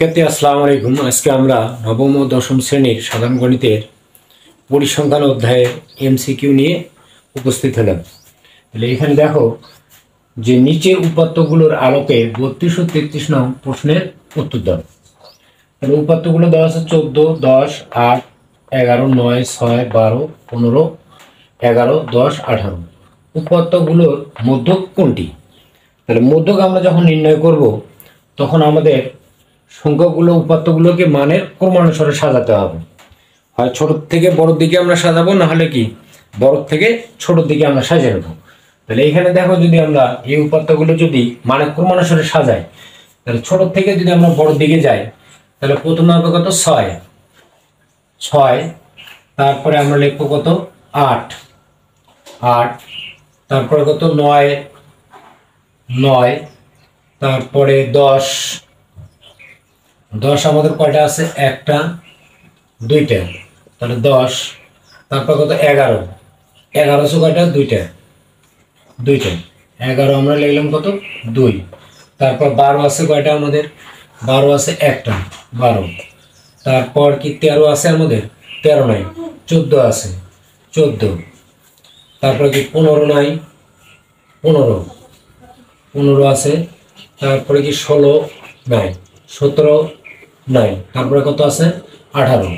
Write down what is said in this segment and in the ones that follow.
শিক্ষার্থী আসসালামু আলাইকুম। আজকে আমরা নবম ও দশম শ্রেণীর সাধারণ গণিতের পরিসংখ্যান অধ্যায়ের এমসিকিউ নিয়ে উপস্থিত হলাম। তাহলে এখানে দেখো যে নিচের উপাত্তগুলোর আলোকে 32 ও 33 নং প্রশ্নের উত্তর দাও। তাহলে উপাত্তগুলো দেওয়া আছে 14, 10, 8, 11, 9, 6, 12, 15, 11, 10, 18। উপাত্তগুলোর মধ্যক কোনটি? তাহলে মধ্যক আমরা যখন নির্ণয় করব তখন আমাদের সংখ্যাগুলো উপাত্তগুলোকে মানের ক্রমানুসারে সাজাতে হবে। হয় ছোট থেকে বড়র দিকে আমরা সাজাবো, না হলে কি বড় থেকে ছোটর দিকে আমরা সাজিয়ে নেবো। তাহলে এখানে দেখো, যদি আমরা এই উপাত্তগুলো যদি মানের ক্রমানুসারে সাজাই, তাহলে ছোট থেকে যদি আমরা বড়র দিকে যাই, তাহলে প্রথমে হবে কত? 6, তারপরে আমরা লিখবো কত? 8, তারপরে কত? 9, তারপরে 10 আমাদের কয়টা আছে? একটা, দুইটা, তাহলে 10। তারপর কত? 11 আছে কয়টা? দুইটা। 11 আমরা লিখলাম কত? 2। তারপর 12 আছে কয়টা আমাদের? 12 আছে একটা, 12। তারপর কি 13 আছে আমাদের? 13 নাই। 14 আছে, 14। তারপর কি 15 নাই? 15 আছে। তারপরে কি 16 নাই? 17 নাই। তারপরে কত আছে? 18।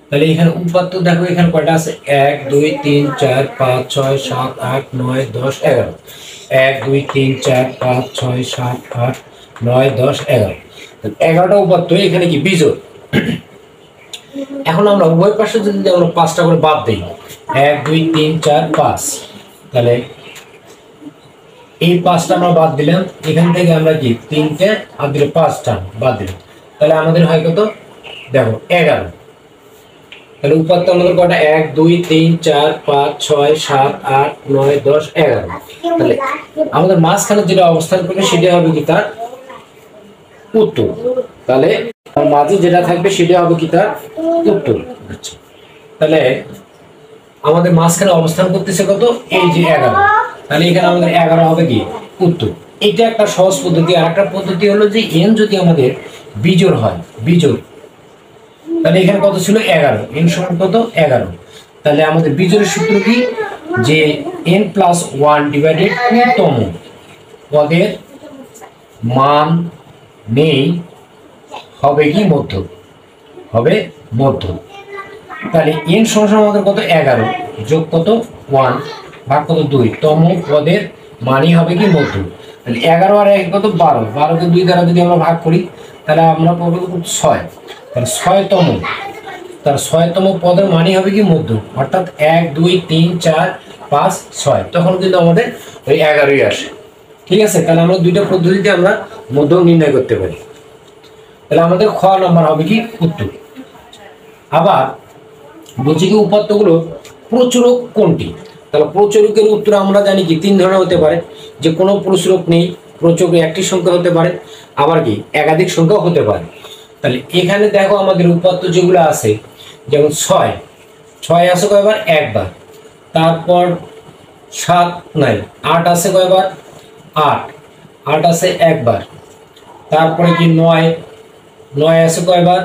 তাহলে এখানে উপাত্ত দেখো, এখানে কয়টা আছে? 1, 2, 3, 4, 5, 6, 7, 8, 9, 10, 11। 1, 2, 3, 4, 5, 6, 7, 8, 9, 10, 11। 11টা উপাত্ত এখানে কি বিজোড়। এখন আমরা উভয় পাশে যদি আমরা 5টা করে বাদ দিই, 1, 2, 3, 4, 5, তাহলে এই 5টা আমরা বাদ দিলাম। এখান থেকে আমরা কি 3টে আর দিলে 5টা বাদ দিলাম, তাহলে আমাদের হয় কত? দেখো 11। তাহলে উপাত্ত আমাদের কয়টা? 1, 2, 3, 4, 5, 6, 7, 8, 9, 10, 11। তাহলে আমাদের মাঝখানে যেটা অবস্থান করবে সেটা হবে কি তার উত্তর। তাহলে মাঝে যেটা থাকবে সেটা হবে কি তার উত্তর। আচ্ছা, তাহলে আমাদের মাঝখানে অবস্থান করতেছে কত? এই যে 11। তাহলে এখানে আমাদের 11 হবে কি উত্তর। এটা একটা সহজ পদ্ধতি। আর একটা পদ্ধতি হলো যে n যদি আমাদের বিজোড় হয়, বিজোড়, তাহলে এখানে কত ছিল? 11। n সমান কত? 11। তাহলে আমাদের বিজোড়ের সূত্র কি? যে n+1 ডিভাইডেড তম পদের মান নেই হবে কি মধ্য, হবে মধ্য। তাহলে n সমান আমাদের কত? 11 যোগ কত? 1 ভাগ কত? 2, তম পদের মানই হবে কি মধ্য। তাহলে 11 আর 1 কত? 12। 12কে 2 দ্বারা যদি আমরা ভাগ করি, তাহলে আমরা পাবো 6। তাহলে 6তম, তার 6তম পদের মানই হবে কি মধ্য, অর্থাৎ 1, 2, 3, 4, 5, 6। তখন কিন্তু আমাদের ওই 11ই আসে। ঠিক আছে, তাহলে আমরা দুইটা পদ্ধতিতে আমরা মধ্য নির্ণয় করতে পারি। তাহলে আমাদের খ নাম্বার হবে কি উত্তর। আবার বলছি কি উপাত্তগুলো প্রচুরক কোনটি? তাহলে প্রচুরকের উত্তর আমরা জানি কি 3 ধরনের হতে পারে। যে কোনো প্রচুরক নেই, প্রচুরক একটি সংখ্যা হতে পারে, আবার কি একাধিক সংখ্যা হতে পারে। তাহলে এখানে দেখো আমাদের উপাত্ত যেগুলো আছে, যেমন 6 আছে কয়বার? একবার। তারপর 7 নাই। 8 আছে কয়বার? 8 আছে একবার। তারপরে কি 9 আছে কয়বার?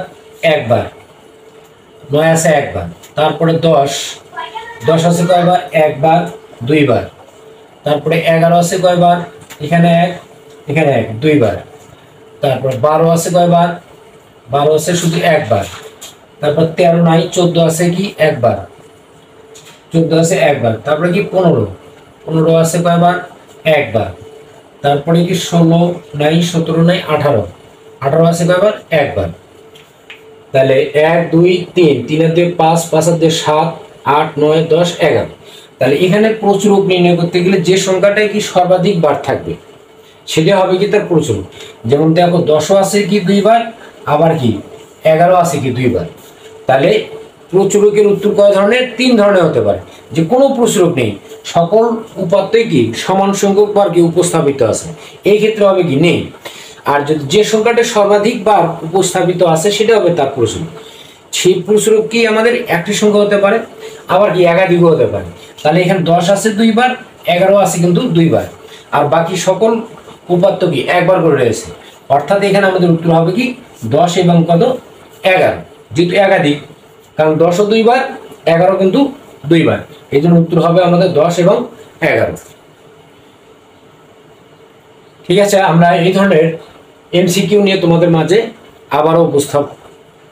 একবার। 9 আছে একবার। তারপরে 10 আছে কয়বার? একবার, দুইবার। তারপরে 11 আছে কয়বার? এখানে 1, এখানে 1, দুইবার। তারপর 12 আছে কয়বার? 12 আছে শুধু একবার। তারপর 13 নাই। 14 আছে কি একবার, 14 আছে একবার। তারপরে কি 15 আছে কয়বার? একবার। তারপরে কি 16 নাই, 17 নাই, 18 আছে কয়বার? একবার। তাহলে 1, 2, 3, 3 আর 2 5, 5 আর 2 7, 8, 9, 10, 11। তাহলে এখানে প্রচুরক নির্ণয় করতে গেলে যে সংখ্যাটাই কি সর্বাধিক বার থাকবে সেটা হবে কি তার প্রচুরক। যেমন দেখো 10 আছে কি দুইবার, আবার কি 11 আছে কি দুইবার। তাহলে প্রচুরকের উত্তর কয় ধরনের? 3 ধরনের হতে পারে। যে কোনো প্রচুরক নেই, সকল উপাত্তই কি সমান সংখ্যক বার কি উপস্থাপিত আছে, এই ক্ষেত্রে হবে কি নেই। আর যদি যে সংখ্যাটা সর্বাধিক বার উপস্থাপিত আছে সেটা হবে তার প্রচুরক। সেই প্রচুরক কি আমাদের একটি সংখ্যা হতে পারে, আবার কি একাধিক হতে পারে। তাহলে এখানে 10 আছে দুইবার, 11 আছে কিন্তু দুইবার, আর বাকি সকল উপাত্ত কি একবার করে রয়েছে। অর্থাৎ এখানে আমাদের উত্তর হবে কি 10 এবং কত 11, যেহেতু একাধিক, কারণ 10 ও 2 বার, 11 কিন্তু 2 বার, এই জন্য উত্তর হবে আমাদের 10 এবং 11। ঠিক আছে, আমরা এই ধরনের এমসিকিউ নিয়ে তোমাদের মাঝে আবারও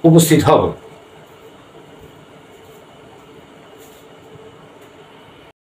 উপস্থিত হব।